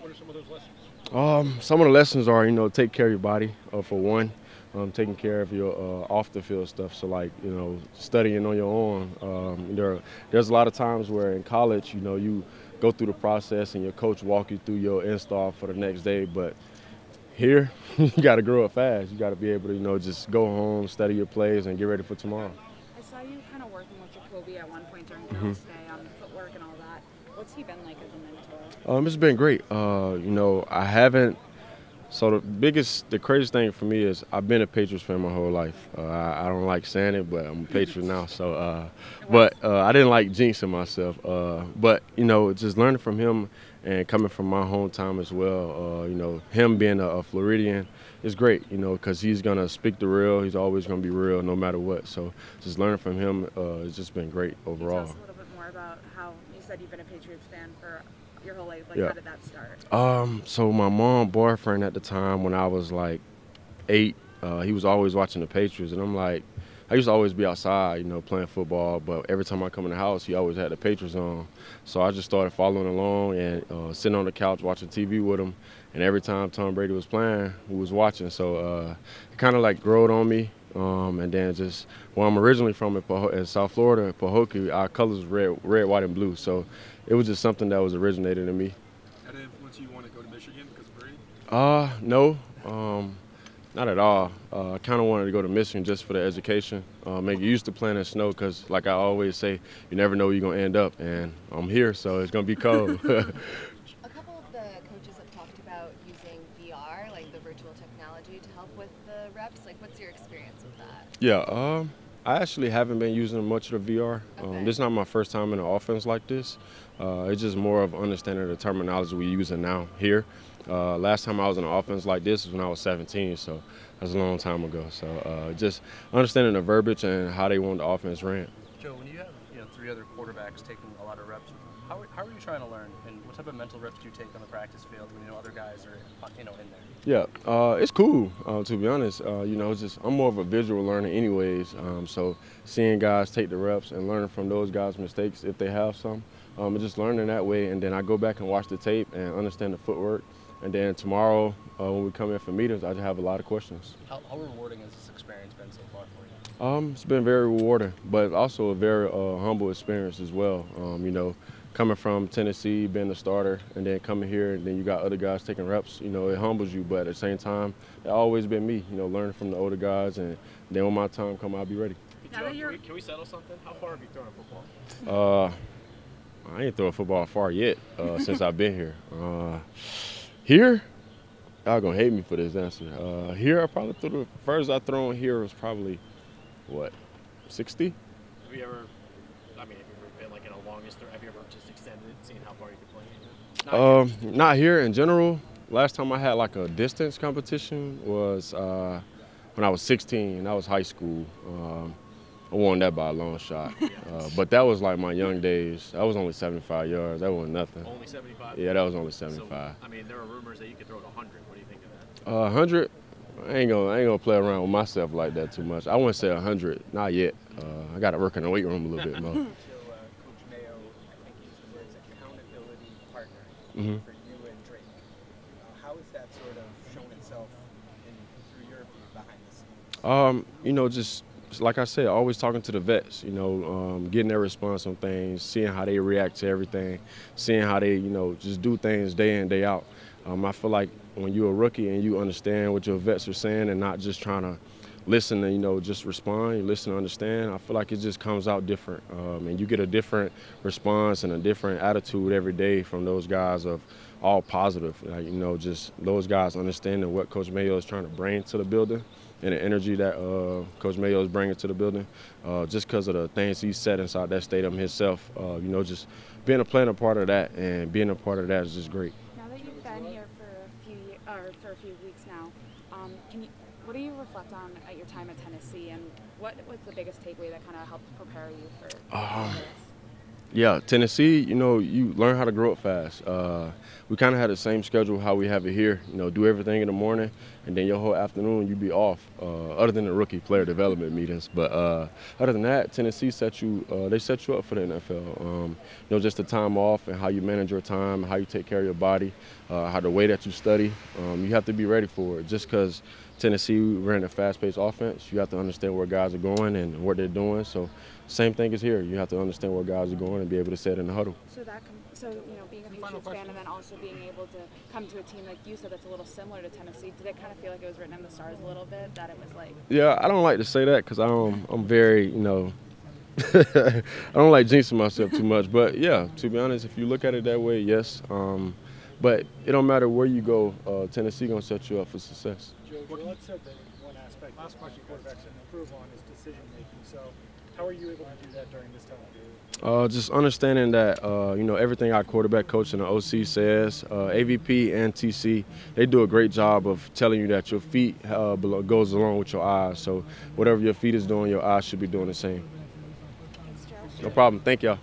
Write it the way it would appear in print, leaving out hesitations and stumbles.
What are some of those lessons? Some of the lessons are, take care of your body, for one. Taking care of your off the field stuff. So like, studying on your own. There's a lot of times where in college, you go through the process and your coach walk you through your install for the next day. But here, you got to grow up fast. You got to be able to, just go home, study your plays, and get ready for tomorrow. I saw you kind of working with Jacoby at one point during Mm-hmm. Girls' Day on footwork and all that. What's he been like as a mentor? It's been great. I haven't. So the craziest thing for me is I've been a Patriots fan my whole life. I don't like saying it, but I'm a Patriot now. So, I didn't like jinxing myself. But just learning from him and coming from my hometown as well. Him being a Floridian is great. Because he's gonna speak the real. He's always gonna be real, no matter what. So, just learning from him has just been great overall. Can you tell us a little bit more about how you said you've been a Patriots fan for your whole life? Like, Yeah. how did that start? So my mom boyfriend at the time when I was like 8, he was always watching the Patriots, and I'm like, I used to always be outside, playing football, but every time I come in the house, he always had the Patriots on. So I just started following along and sitting on the couch watching TV with him, and every time Tom Brady was playing, we was watching. So it kind of like growed on me. And then just where I'm originally from in South Florida, Pahokee, our colors red, white, and blue. So it was just something that was originated in me. How did it influence you want to go to Michigan because of Brady? No, not at all. I kind of wanted to go to Michigan just for the education. Get used to playing in snow because, like I always say, you never know where you're going to end up. And I'm here, so it's going to be cold. A couple of the coaches have talked about using VR, like the virtual technology, to help with the reps. Like, what's your experience with that? Yeah, I actually haven't been using much of the VR. Okay. This is not my first time in an offense like this. It's just more of understanding the terminology we're using now here. Last time I was in an offense like this was when I was 17, so that's a long time ago. So just understanding the verbiage and how they want the offense ran. Joe, when you have 3 other quarterbacks taking a lot of reps, how are you trying to learn, and what type of mental reps do you take on the practice field when other guys are in there? Yeah, it's cool, to be honest. It's just I'm more of a visual learner anyways. So seeing guys take the reps and learning from those guys' mistakes if they have some, and just learning that way. And then I go back and watch the tape and understand the footwork. And then tomorrow when we come in for meetings, I just have a lot of questions. How rewarding has this experience been so far for you? It's been very rewarding, but also a very humble experience as well. Coming from Tennessee, being the starter, and then coming here, and then you got other guys taking reps, it humbles you. But at the same time, it's always been me, learning from the older guys, and then when my time comes, I'll be ready. Joe, can we settle something? How far have you thrown a football? I ain't thrown a football far yet since I've been here. Here, y'all gonna hate me for this answer. Here, I probably threw the first I thrown here was probably, 60? Have you ever been like in a longest throw? Have you ever just extended it, seeing how far you could play? Not here in general. Last time I had like a distance competition was when I was 16. That was high school. I won that by a long shot. But that was like my young days. That was only 75 yards. That wasn't nothing. Only 75? Yeah, that was only 75. So, there are rumors that you could throw it 100. What do you think of that? 100? I ain't gonna play around with myself like that too much. I wouldn't say 100, not yet. I got to work in the weight room a little bit more. So, Coach Mayo, I think used the words accountability partner for you and Drake. How has that sort of shown itself through your view behind the scenes? Just like I said, always talking to the vets, getting their response on things, seeing how they react to everything, seeing how they, just do things day in, day out. I feel like when you're a rookie and you understand what your vets are saying and not just trying to listen and, just respond, you listen and understand, I feel like it just comes out different. And you get a different response and a different attitude every day from those guys of all positive. Like, just those guys understanding what Coach Mayo is trying to bring to the building and the energy that Coach Mayo is bringing to the building, just because of the things he said inside that stadium himself. Just being a part of that and being a part of that is just great. Now that you've been here for a few weeks now, what do you reflect on at your time at Tennessee, and what was the biggest takeaway that kind of helped prepare you for this? Yeah, Tennessee, you learn how to grow up fast. We kind of had the same schedule how we have it here. Do everything in the morning, and then your whole afternoon you be off, other than the rookie player development meetings. But other than that, Tennessee set you up for the NFL. Just the time off and how you manage your time, how you take care of your body. how the way that you study. You have to be ready for it. Just because Tennessee ran a fast-paced offense, you have to understand where guys are going and what they're doing. So same thing is here. You have to understand where guys are going and be able to set in the huddle. So being a Patriots fan and then also being able to come to a team like you said that's a little similar to Tennessee, did it kind of feel like it was written in the stars a little bit, that it was like? Yeah, I don't like to say that because I'm very, I don't like jinxing myself too much. But yeah, to be honest, if you look at it that way, yes. But it don't matter where you go, Tennessee gonna set you up for success. Joe, Gillette said that one aspect last question quarterbacks can improve on is decision making. So how are you able to do that during this time period? Just understanding that, everything our quarterback coach and the OC says, AVP and TC, they do a great job of telling you that your feet goes along with your eyes. So whatever your feet is doing, your eyes should be doing the same. Thanks, Joe. No problem. Thank y'all.